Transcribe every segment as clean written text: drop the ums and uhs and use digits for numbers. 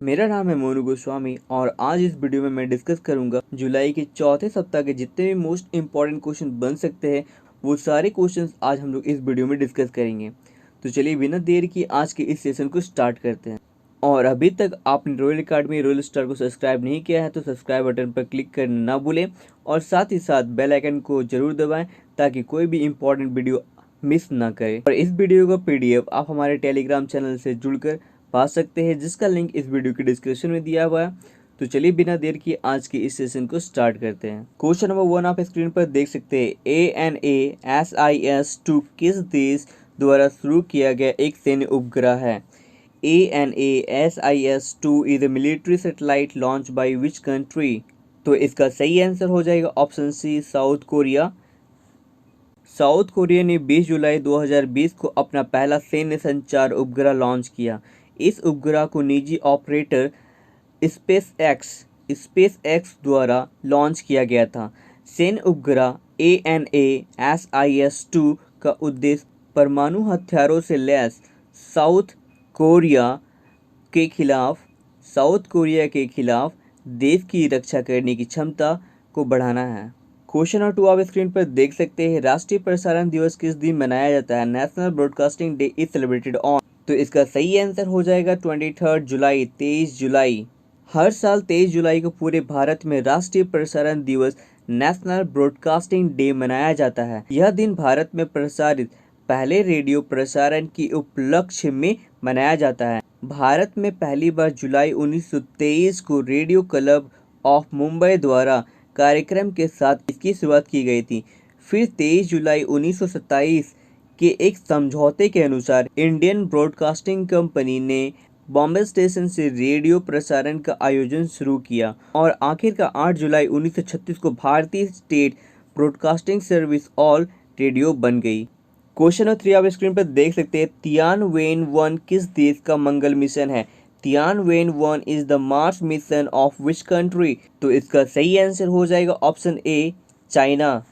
मेरा नाम है मोनू गोस्वामी और आज इस वीडियो में मैं डिस्कस करूंगा जुलाई के चौथे सप्ताह के जितने भी मोस्ट इंपॉर्टेंट क्वेश्चन बन सकते हैं वो सारे क्वेश्चंस आज हम लोग इस वीडियो में डिस्कस करेंगे। तो चलिए बिना देर की आज के इस सेशन को स्टार्ट करते हैं। और अभी तक आपने रॉयल अकेडमी रॉयल स्टार को सब्सक्राइब नहीं किया है तो सब्सक्राइब बटन पर क्लिक करना ना भूलें और साथ ही साथ बेल आइकन को जरूर दबाएं ताकि कोई भी इंपॉर्टेंट वीडियो मिस ना करें। और इस वीडियो का PDF आप हमारे टेलीग्राम चैनल से जुड़कर पा सकते हैं जिसका लिंक इस वीडियो की डिस्क्रिप्शन में दिया हुआ है। तो चलिए बिना देर की आज के इस सेशन को स्टार्ट करते हैं। क्वेश्चन नंबर 1 आप स्क्रीन पर देख सकते हैं। ANASIS-2 किस देश द्वारा शुरू किया गया एक सैन्य उपग्रह है? ANASIS-2 is a military satellite launch by which country? तो इसका सही आंसर हो जाएगा option C, South Korea. South Korea ने 20 जुलाई 2020 को अपना पहला सैन्य संचार उपग्रह लॉन्च किया। इस उपग्रह को निजी ऑपरेटर स्पेसएक्स द्वारा लॉन्च किया गया था। सैन्य उपग्रह ANASIS-2 का उद्देश्य परमाणु हथियारों से लैस साउथ कोरिया के खिलाफ देश की रक्षा करने की क्षमता को बढ़ाना है। क्वेश्चन नंबर 2 आप स्क्रीन पर देख सकते हैं। राष्ट्रीय प्रसारण दिवस किस दिन मनाया जाता है? National broadcasting day is celebrated on. तो इसका सही आंसर हो जाएगा 23 जुलाई, 23 जुलाई। हर साल 23 जुलाई को पूरे भारत में राष्ट्रीय प्रसारण दिवस नेशनल ब्रॉडकास्टिंग डे मनाया जाता है। यह दिन भारत में प्रसारित पहले रेडियो प्रसारण के उपलक्ष्य में मनाया जाता है। भारत में पहली बार जुलाई 1923 को रेडियो क्लब ऑफ मुंबई द्वारा कार्यक्रम के साथ इसकी शुरुआत की गई थी। फिर 23 जुलाई 1927 के एक समझौते के अनुसार इंडियन ब्रॉडकास्टिंग कंपनी ने बॉम्बे स्टेशन से रेडियो प्रसारण का आयोजन शुरू किया और आखिरकार 8 जुलाई 1936 को भारतीय state broadcasting service all radio बन गई। क्वेश्चन नंबर 3 आप स्क्रीन पर देख सकते हैं। तियानवेन-1 किस देश का मंगल मिशन है? Tianwen one is the Mars mission of which country? तो इसका सही आंसर हो जाएगा ऑप्शन ए, चाइना।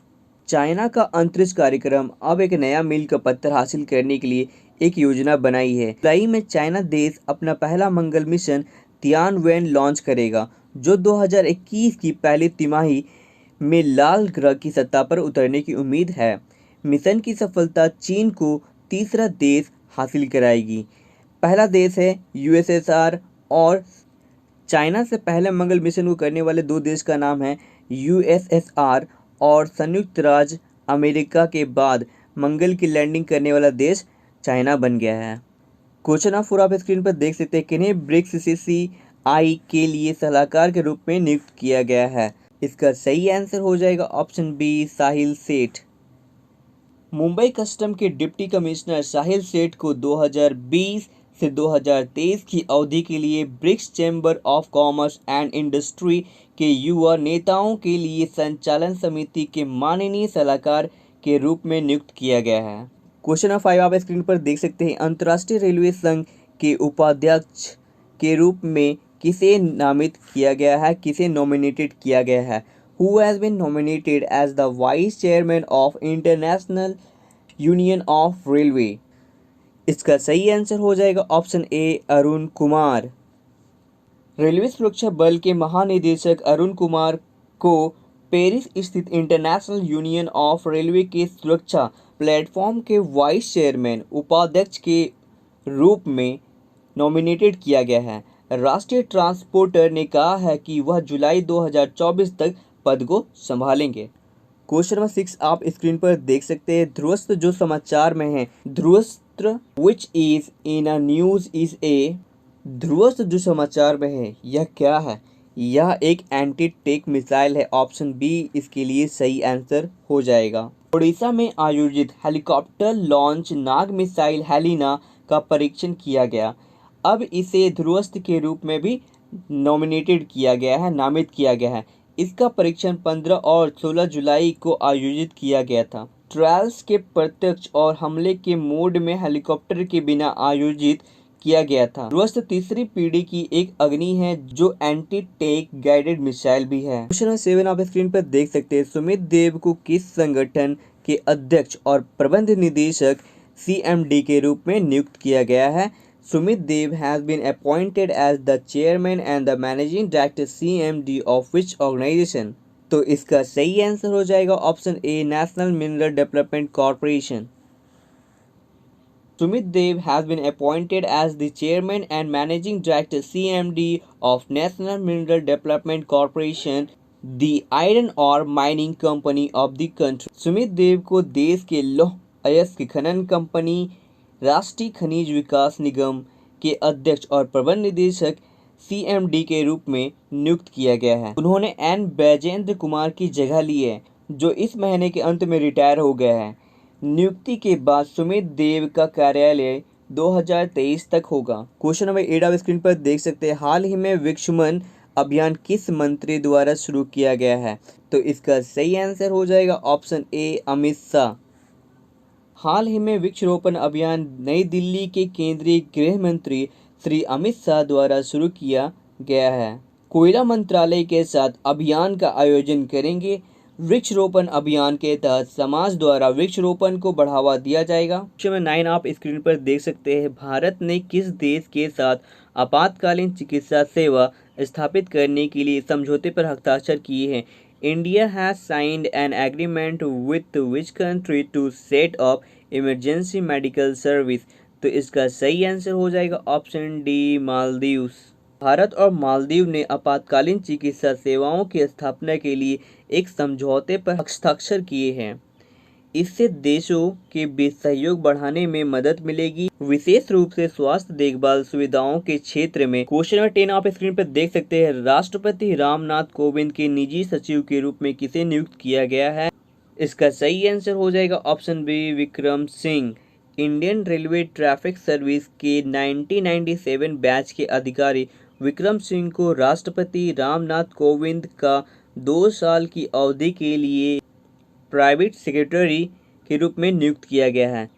चाइना का अंतरिक्ष कार्यक्रम अब एक नया मील का पत्थर हासिल करने के लिए एक योजना बनाई है। जुलाई में चाइना देश अपना पहला मंगल मिशन तियानवेन लॉन्च करेगा जो 2021 की पहली तिमाही में लाल ग्रह की सतह पर उतरने की उम्मीद है। मिशन की सफलता चीन को तीसरा देश हासिल कराएगी। पहला देश है USSR और चाइना से पहले मंगल मिशन को करने वाले दो देश का नाम है USSR और संयुक्त राज्य अमेरिका के बाद मंगल की लैंडिंग करने वाला देश चाइना बन गया है। क्वेश्चन नंबर 4 आप स्क्रीन पर देख सकते हैं। किन्हें ब्रिक्स CCI के लिए सलाहकार के रूप में नियुक्त किया गया है? इसका सही आंसर हो जाएगा option B, Sahil Seth. Mumbai custom के डिप्टी कमिश्नर साहिल सेठ को 2020 से 2023 की अवधि के लिए BRICS Chamber of Commerce and Industry के युवा नेताओं के लिए संचालन समिति के माननीय सलाहकार के रूप में नियुक्त किया गया है। क्वेश्चन नंबर 5 आप स्क्रीन पर देख सकते हैं। अंतर्राष्ट्रीय रेलवे संघ के उपाध्यक्ष के रूप में किसे नामित किया गया है? किसे नॉमिनेटेड किया गया है? Who has been nominated as the Vice Chairman of International Union of Railway? इसका सही आंसर हो जाएगा option A, Arun Kumar. Railway सुरक्षा बल के महानिदेशक अरुण कुमार को पेरिस स्थित इंटरनेशनल यूनियन ऑफ रेलवे के सुरक्षा प्लेटफॉर्म के वाइस चेयरमैन उपाध्यक्ष के रूप में नॉमिनेटेड किया गया है। राष्ट्रीय ट्रांसपोर्टर ने कहा है कि वह जुलाई 2024 तक पद को संभालेंगे। क्वेश्चन नंबर 6 आप स्क्रीन पर देख सकते हैं। ध्रुवस्त्र जो समाचार में है, Dhruvastra which is in a news is a. Dhruvastra जो समाचार में है यह क्या है? यह एक एंटी टेक मिसाइल है। ऑप्शन बी इसके लिए सही आंसर हो जाएगा। ओडिशा में आयोजित हेलीकॉप्टर लॉन्च नाग मिसाइल हेलिना का परीक्षण किया गया। अब इसे ध्रुवस्त्र के रूप में भी नॉमिनेटेड किया गया है, नामित किया गया है। इसका परीक्षण 15 और 16 जुलाई को आयोजित किया गया था। ट्रायल्स के प्रत्यक्ष और हमले के मोड में हेलीकॉप्टर के बिना आयोजित किया गया था। ध्रुवस्त्र तीसरी पीढ़ी की एक अग्नि है जो एंटी टेक गाइडेड मिसाइल भी है। क्वेश्चन नंबर 7 आप स्क्रीन पर देख सकते हैं। सुमित देव को किस संगठन के अध्यक्ष और प्रबंध निदेशक CMD के रूप में नियुक्त किया गया है? Sumit Dev has been appointed as the chairman and the managing director CMD of which organization? तो इसका सही आंसर हो जाएगा option A, national mineral development corporation. Sumit Dev has been appointed as the chairman and managing director CMD of National Mineral Development Corporation, the iron ore mining company of the country. Sumit Dev को देश के लौह अयस्क खनन company राष्ट्रीय खनिज विकास निगम के अध्यक्ष और प्रबंध निदेशक CMD के रूप में नियुक्त किया गया है। उन्होंने एन बैजेंद्र कुमार की जगह ली है, जो इस महीने के अंत में रिटायर हो गया है। नियुक्ति के बाद सुमित देव का कार्यालय 2023 तक होगा। क्वेश्चन नंबर 8 आप स्क्रीन पर देख सकते हैं। हाल ही में वृक्षमन अभियान किस मंत्री द्वारा शुरू किया गया है? तो इसका सही आंसर हो जाएगा ऑप्शन ए, अमित शाह। हाल ही में वृक्षारोपण अभियान नई दिल्ली के केंद्रीय गृह मंत्री श्री अमित शाह द्वारा शुरू किया गया है। कोयला मंत्रालय के साथ अभियान का आयोजन करेंगे। वृक्षारोपण अभियान के तहत समाज द्वारा वृक्षारोपण को बढ़ावा दिया जाएगा। क्वेश्चन 9 आप स्क्रीन पर देख सकते हैं। भारत ने किस देश के साथ आपातकालीन चिकित्सा सेवा स्थापित करने के लिए समझौते पर हस्ताक्षर किए हैं? India has signed an agreement with which country to set up emergency medical service? तो इसका सही आंसर हो जाएगा ऑप्शन डी, मालदीव्स। भारत और मालदीव ने आपातकालीन चिकित्सा सेवाओं की स्थापना के लिए एक समझौते पर हस्ताक्षर किए हैं। इससे देशों के बीच सहयोग बढ़ाने में मदद मिलेगी, विशेष रूप से स्वास्थ्य देखभाल सुविधाओं के क्षेत्र में। क्वेश्चन नंबर 10 आप स्क्रीन पर देख सकते हैं। राष्ट्रपति रामनाथ कोविंद के निजी सचिव के रूप में किसे नियुक्त किया गया है? इसका सही आंसर हो जाएगा option B, Vikram Singh. Indian Railway Traffic Service के 1997 बैच के अधिकारी विक्रम सिंह को राष्ट्रपति रामनाथ कोविंद का 2 साल की अवधि के लिए प्राइवेट सेक्रेटरी के रूप में नियुक्त किया गया है।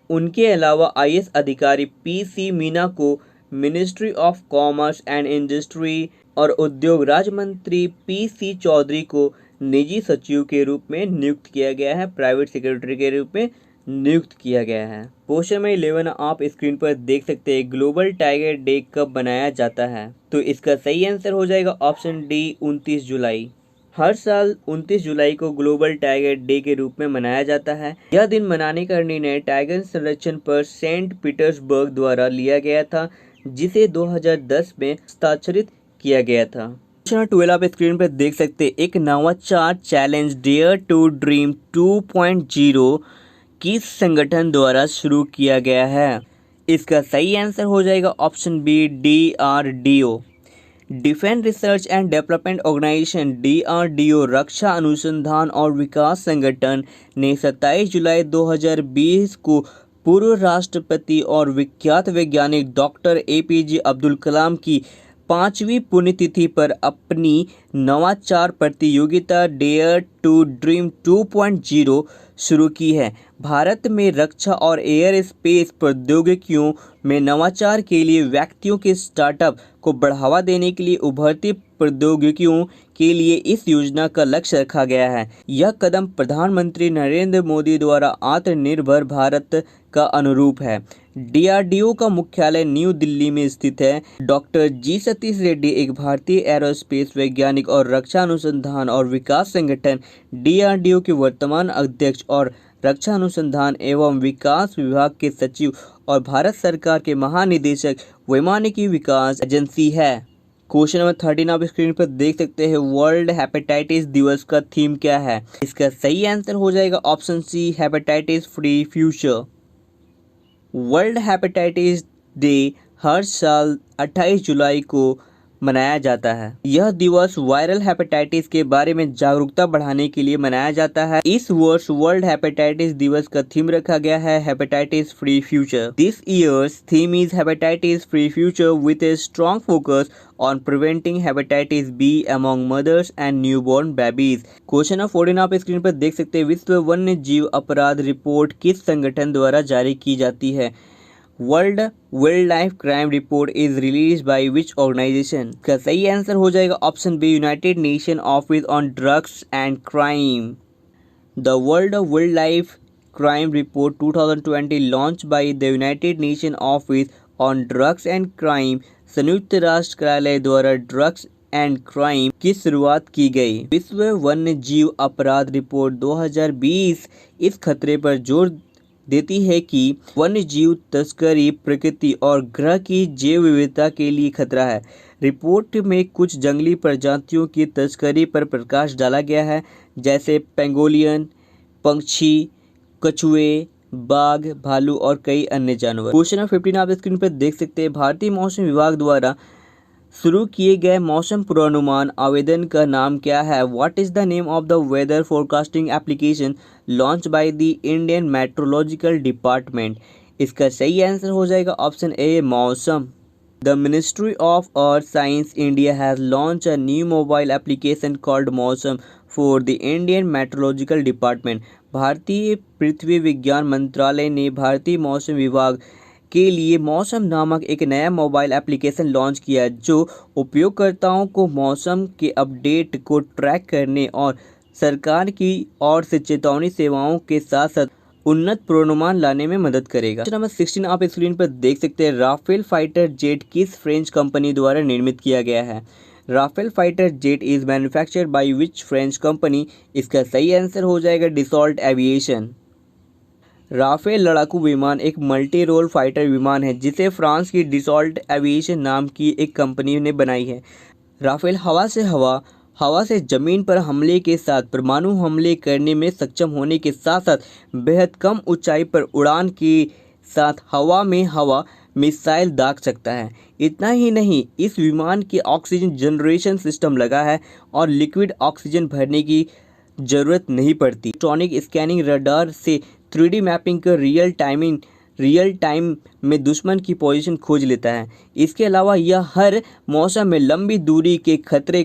उनके अलावा IAS अधिकारी PC मीना को ministry of Commerce and industry और उद्योग राज्य मंत्री PC चौधरी को निजी सचिव के रूप में नियुक्त किया गया है, प्राइवेट सेक्रेटरी के रूप में नियुक्त किया गया है। क्वेश्चन नंबर 11 आप स्क्रीन पर देख सकते हैं। ग्लोबल टाइगर डे कब मनाया जाता है? तो इसका सही आंसर हो जाएगा ऑप्शन डी, 29 जुलाई। हर साल 29 जुलाई को ग्लोबल टाइगर डे के रूप में मनाया जाता है। यह दिन मनाने का निर्णय टाइगर संरक्षण पर सेंट पीटर्सबर्ग द्वारा लिया गया था, जिसे 2010 में हस्ताक्षरित किया गया था। क्वेश्चन 12 आप स्क्रीन पर देख सकते हैं। एक नवाचार चैलेंज डेयर टू ड्रीम 2.0 किस संगठन द्वारा शुरू किया गया है? इसका सही आंसर हो जाएगा option B, DRDO। Defence Research and Development Organisation DRDO रक्षा अनुसंधान और विकास संगठन ने 27 जुलाई 2020 को पूर्व राष्ट्रपति और विख्यात वैज्ञानिक डॉक्टर APJ अब्दुल कलाम की 5वीं पुण्यतिथि पर अपनी नवाचार प्रतियोगिता डेयर टू ड्रीम 2.0 शुरू की है। भारत में रक्षा और एयर स्पेस प्रौद्योगिकियों में नवाचार के लिए व्यक्तियों के स्टार्टअप को बढ़ावा देने के लिए उभरती प्रौद्योगिकियों के लिए इस योजना का लक्ष्य रखा गया है। यह कदम प्रधानमंत्री नरेंद्र मोदी द्वारा आत्मनिर्भर भारत का अनुरूप है। DRDO का मुख्यालय न्यू दिल्ली में स्थित है। डॉक्टर G सतीश रेड्डी एक भारतीय एरोस्पेस वैज्ञानिक और रक्षा अनुसंधान और विकास संगठन DRDO के वर्तमान अध्यक्ष और रक्षा अनुसंधान एवं विकास विभाग के सचिव और भारत सरकार के महानिदेशक वैमानिकी विकास एजेंसी है। क्वेश्चन नंबर 13 आप स्क्रीन पर देख सकते हैं। वर्ल्ड हेपेटाइटिस दिवस का थीम क्या है? इसका सही आंसर हो जाएगा option C, hepatitis free future. World hepatitis day हर साल 28 जुलाई को मनाया जाता है। यह दिवस वायरल हेपेटाइटिस के बारे में जागरूकता बढ़ाने के लिए मनाया जाता है। इस वर्ष वर्ल्ड हेपेटाइटिस दिवस का थीम रखा गया है hepatitis free future. This year's theme is hepatitis free future with a strong focus on preventing hepatitis B among mothers and newborn babies. Question number 14 आप स्क्रीन पर देख सकते हैं। विश्व वन्य जीव अपराध रिपोर्ट किस संगठन द्वारा जारी की जाती है? World wildlife crime report is release by which organisation? का सही आंसर हो जाएगा option B, United Nation Office on Drugs and Crime. The world wildlife crime report 2020 launched by the United Nations Office on Drugs and Crime संयुक्त राष्ट्र कार्यालय द्वारा drugs and crime की शुरुआत की गई। विश्व वन्य जीव अपराध रिपोर्ट 2020 इस खतरे पर जोर देती है कि वन्य जीव तस्करी प्रकृति और ग्रह की जैव विविधता के लिए खतरा है। रिपोर्ट में कुछ जंगली प्रजातियों की तस्करी पर प्रकाश डाला गया है, जैसे पेंगोलियन पक्षी, कछुए, बाघ, भालू और कई अन्य जानवर। क्वेश्चन नंबर 15 आप स्क्रीन पर देख सकते हैं। भारतीय मौसम विभाग द्वारा शुरू किए गए मौसम पूर्वानुमान आवेदन का नाम क्या है? What is the name of the weather forecasting application launch by the Indian meteorological department? इसका सही आंसर हो जाएगा ऑप्शन ए मौसम। The Ministry of Earth Science India has launched a new mobile application called मौसम for the Indian Meteorological Department. भारतीय पृथ्वी विज्ञान मंत्रालय ने भारतीय मौसम विभाग के लिए मौसम नामक एक नया मोबाइल एप्लीकेशन लॉन्च किया, जो उपयोगकर्ताओं को मौसम के अपडेट को ट्रैक करने और सरकार की ओर से चेतावनी सेवाओं के साथ साथ उन्नत पूर्वानुमान लाने में मदद करेगा। नंबर 16 आप स्क्रीन पर देख सकते हैं। राफेल फाइटर जेट किस फ्रेंच कंपनी द्वारा निर्मित किया गया है? Rafale fighter jet is manufactured by which French company? इसका सही आंसर हो जाएगा डिसॉल्ट एविएशन। राफेल लड़ाकू विमान एक मल्टी रोल फाइटर विमान है जिसे फ्रांस की डिसॉल्ट एविएशन नाम की एक कंपनी ने बनाई है। राफेल हवा से जमीन पर हमले के साथ परमाणु हमले करने में सक्षम होने के साथ साथ बेहद कम ऊंचाई पर उड़ान के साथ हवा मिसाइल दाग सकता है। इतना ही नहीं, इस विमान के ऑक्सीजन जनरेशन सिस्टम लगा है और लिक्विड ऑक्सीजन भरने की जरूरत नहीं पड़ती। इलेक्ट्रॉनिक स्कैनिंग रडार से 3D मैपिंग कर रियल टाइम में दुश्मन की पोजीशन खोज लेता है। इसके अलावा यह हर मौसम में लंबी दूरी के खतरे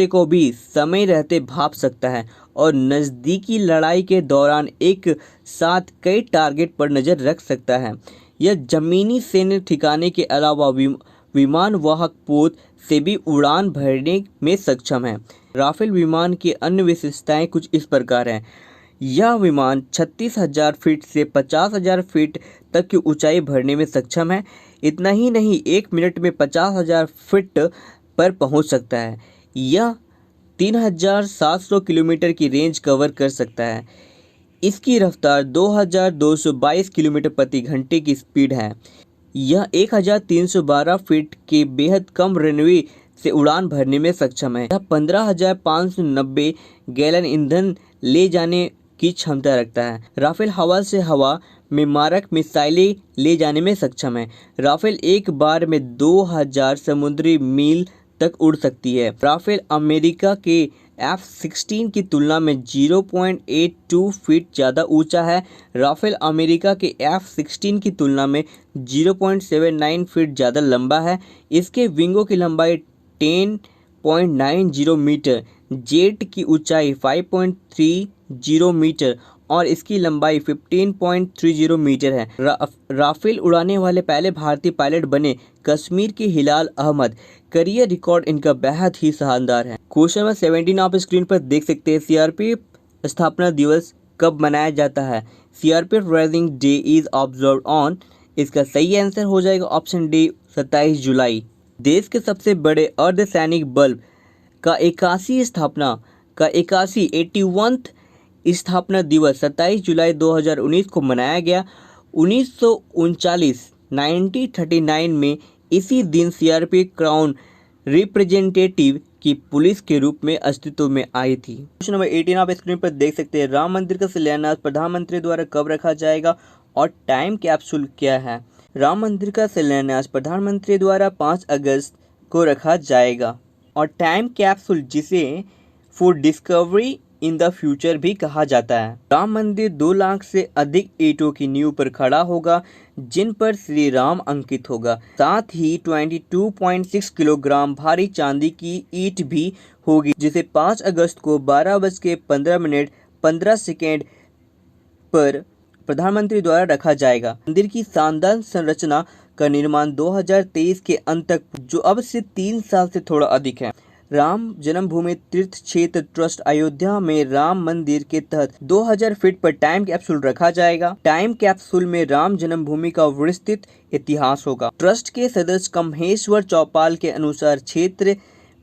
को भी समय रहते भाप सकता है और नज़दीकी लड़ाई के दौरान एक साथ कई टारगेट पर नज़र रख सकता है। यह जमीनी सैन्य ठिकाने के अलावा विमान वाहक पोत से भी उड़ान भरने में सक्षम है। राफेल विमान की अन्य विशेषताएं कुछ इस प्रकार हैं। यह विमान 36,000 फीट से 50,000 फीट तक की ऊंचाई भरने में सक्षम है। इतना ही नहीं, 1 मिनट में 50,000 फीट पर पहुंच सकता है। यह 3,700 किलोमीटर की रेंज कवर कर सकता है। इसकी रफ्तार 2,222 किलोमीटर प्रति घंटे की स्पीड है। यह 1,312 फीट के बेहद कम रनवे से उड़ान भरने में सक्षम है। यह 15,590 गैलन ईंधन ले जाने की क्षमता रखता है। राफेल हवा से हवा में मारक मिसाइलें ले जाने में सक्षम है। राफेल एक बार में 2,000 समुद्री मील तक उड़ सकती है। राफेल अमेरिका के F-16 की तुलना में 0.82 फीट ज़्यादा ऊंचा है। राफेल अमेरिका के F-16 की तुलना में 0.79 फीट ज़्यादा लंबा है। इसके विंगों की लंबाई 10.90 मीटर, जेट की ऊंचाई 5.30 मीटर और इसकी लंबाई 15.30 मीटर है। राफेल उड़ाने वाले पहले भारतीय पायलट बने कश्मीर के हिलाल अहमद। करियर रिकॉर्ड इनका बेहद ही शानदार है। क्वेश्चन नंबर 17 आप स्क्रीन पर देख सकते हैं। सीआरपीएफ स्थापना दिवस कब मनाया जाता है? CRPF rising day is observe on. इसका सही आंसर हो जाएगा ऑप्शन डी 27 जुलाई। देश के सबसे बड़े अर्धसैनिक बल का 81 स्थापना दिवस 27 जुलाई 2019 को मनाया गया। 1939 में इसी दिन सीआरपीएफ क्राउन रिप्रेजेंटेटिव की पुलिस के रूप में अस्तित्व में आई थी। क्वेश्चन नंबर 18 आप स्क्रीन पर देख सकते हैं। राम मंदिर का शिलान्यास प्रधानमंत्री द्वारा कब रखा जाएगा और टाइम कैप्सूल क्या है? राम मंदिर का शिलान्यास प्रधानमंत्री द्वारा 5 अगस्त को रखा जाएगा और टाइम कैप्सूल जिसे for discovery in the future भी कहा जाता है। राम मंदिर 2 लाख से अधिक ईंटों की नींव पर खड़ा होगा जिन पर श्री राम अंकित होगा। साथ ही 22.6 किलोग्राम भारी चांदी की ईंट भी होगी जिसे 5 अगस्त को 12:15 पर प्रधानमंत्री द्वारा रखा जाएगा। मंदिर की शानदार संरचना का निर्माण 2023 के अंत तक, जो अब से 3 साल से थोड़ा अधिक है, राम जन्मभूमि तीर्थ क्षेत्र ट्रस्ट अयोध्या में राम मंदिर के तहत 2000 फीट पर टाइम कैप्सूल रखा जाएगा। टाइम कैप्सूल में राम जन्मभूमि का विस्तृत इतिहास होगा। ट्रस्ट के सदस्य कमहेश्वर चौपाल के अनुसार क्षेत्र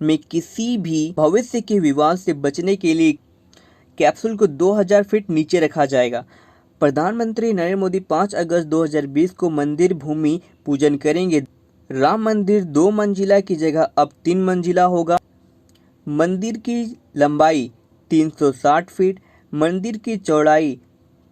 में किसी भी भविष्य के विवाद से बचने के लिए कैप्सूल को 2000 फीट नीचे रखा जाएगा। प्रधानमंत्री नरेंद्र मोदी 5 अगस्त 2020 को मंदिर भूमि पूजन करेंगे। राम मंदिर 2 मंजिला की जगह अब 3 मंजिला होगा। मंदिर की लंबाई 360 फीट, मंदिर की चौड़ाई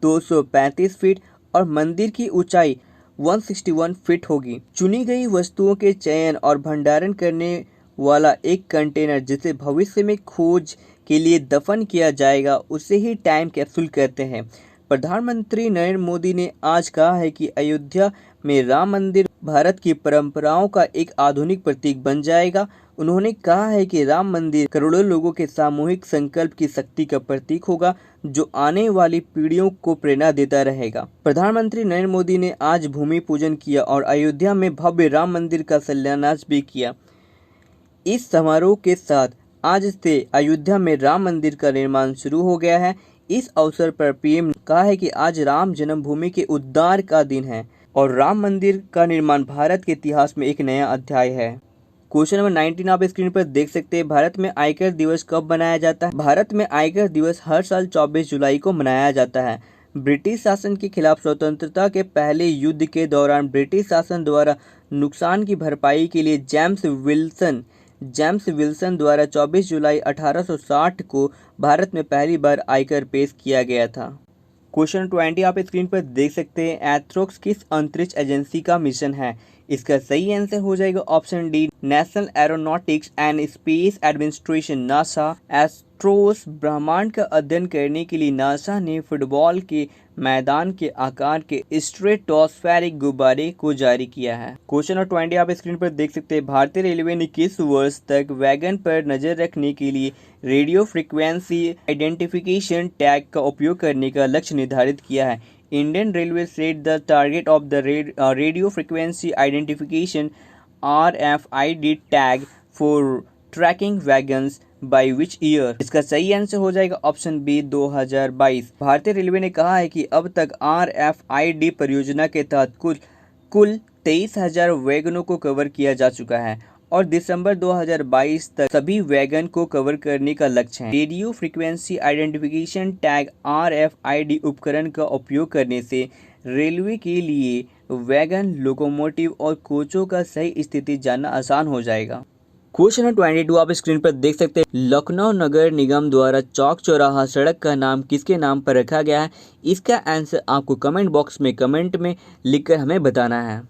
235 फीट और मंदिर की ऊंचाई 161 फीट होगी। चुनी गई वस्तुओं के चयन और भंडारण करने वाला एक कंटेनर जिसे भविष्य में खोज के लिए दफन किया जाएगा उसे ही टाइम कैप्सूल कहते हैं। प्रधानमंत्री नरेंद्र मोदी ने आज कहा है कि अयोध्या में राम मंदिर भारत की परंपराओं का एक आधुनिक प्रतीक बन जाएगा। उन्होंने कहा है कि राम मंदिर करोड़ों लोगों के सामूहिक संकल्प की शक्ति का प्रतीक होगा जो आने वाली पीढ़ियों को प्रेरणा देता रहेगा। प्रधानमंत्री नरेंद्र मोदी ने आज भूमि पूजन किया और अयोध्या में भव्य राम मंदिर का शिलान्यास भी किया। इस समारोह के साथ आज से अयोध्या में राम मंदिर का निर्माण शुरू हो गया है। इस अवसर पर पीएम ने कहा है कि आज राम जन्मभूमि के उद्धार का दिन है और राम मंदिर का निर्माण भारत के इतिहास में एक नया अध्याय है। क्वेश्चन नंबर 19 आप स्क्रीन पर देख सकते हैं। भारत में आयकर दिवस कब मनाया जाता है? भारत में आयकर दिवस हर साल 24 जुलाई को मनाया जाता है। ब्रिटिश शासन के खिलाफ स्वतंत्रता के पहले युद्ध के दौरान ब्रिटिश शासन द्वारा नुकसान की भरपाई के लिए जेम्स विल्सन द्वारा 24 जुलाई 1860 को भारत में पहली बार आयकर पेश किया गया था। क्वेश्चन 20 आप स्क्रीन पर देख सकते हैं। एथ्रोक्स किस अंतरिक्ष एजेंसी का मिशन है? इसका सही आंसर हो जाएगा option D, national aeronautics and space administration NASA. Astros ब्रह्मांड का अध्ययन करने के लिए नासा ने फुटबॉल के मैदान के आकार के स्ट्रेटोस्फेरिक गुब्बारे को जारी किया है। क्वेश्चन नंबर 20 आप स्क्रीन पर देख सकते हैं। भारतीय रेलवे ने किस वर्ष तक वैगन पर नजर रखने के लिए रेडियो फ्रीक्वेंसी आइडेंटिफिकेशन टैग का उपयोग करने का लक्ष्य निर्धारित किया है? Indian railway set the target of the radio frequency identification RFID tag for tracking wagons by which year? इसका सही आंसर हो जाएगा ऑप्शन बी 2022। भारतीय रेलवे ने कहा है कि अब तक RFID परियोजना के तहत कुल 23,000 वैगनों को कवर किया जा चुका है और दिसंबर 2022 तक सभी वैगन को कवर करने का लक्ष्य है। Radio frequency identification tag RFID उपकरण का उपयोग करने से रेलवे के लिए वैगन, लोकोमोटिव और कोचों का सही स्थिति जानना आसान हो जाएगा। क्वेश्चन नंबर 22 आप स्क्रीन पर देख सकते हैं। लखनऊ नगर निगम द्वारा चौक चौराहा सड़क का नाम किसके नाम पर रखा गया है? इसका आंसर आपको कमेंट बॉक्स में कमेंट में लिखकर हमें बताना है।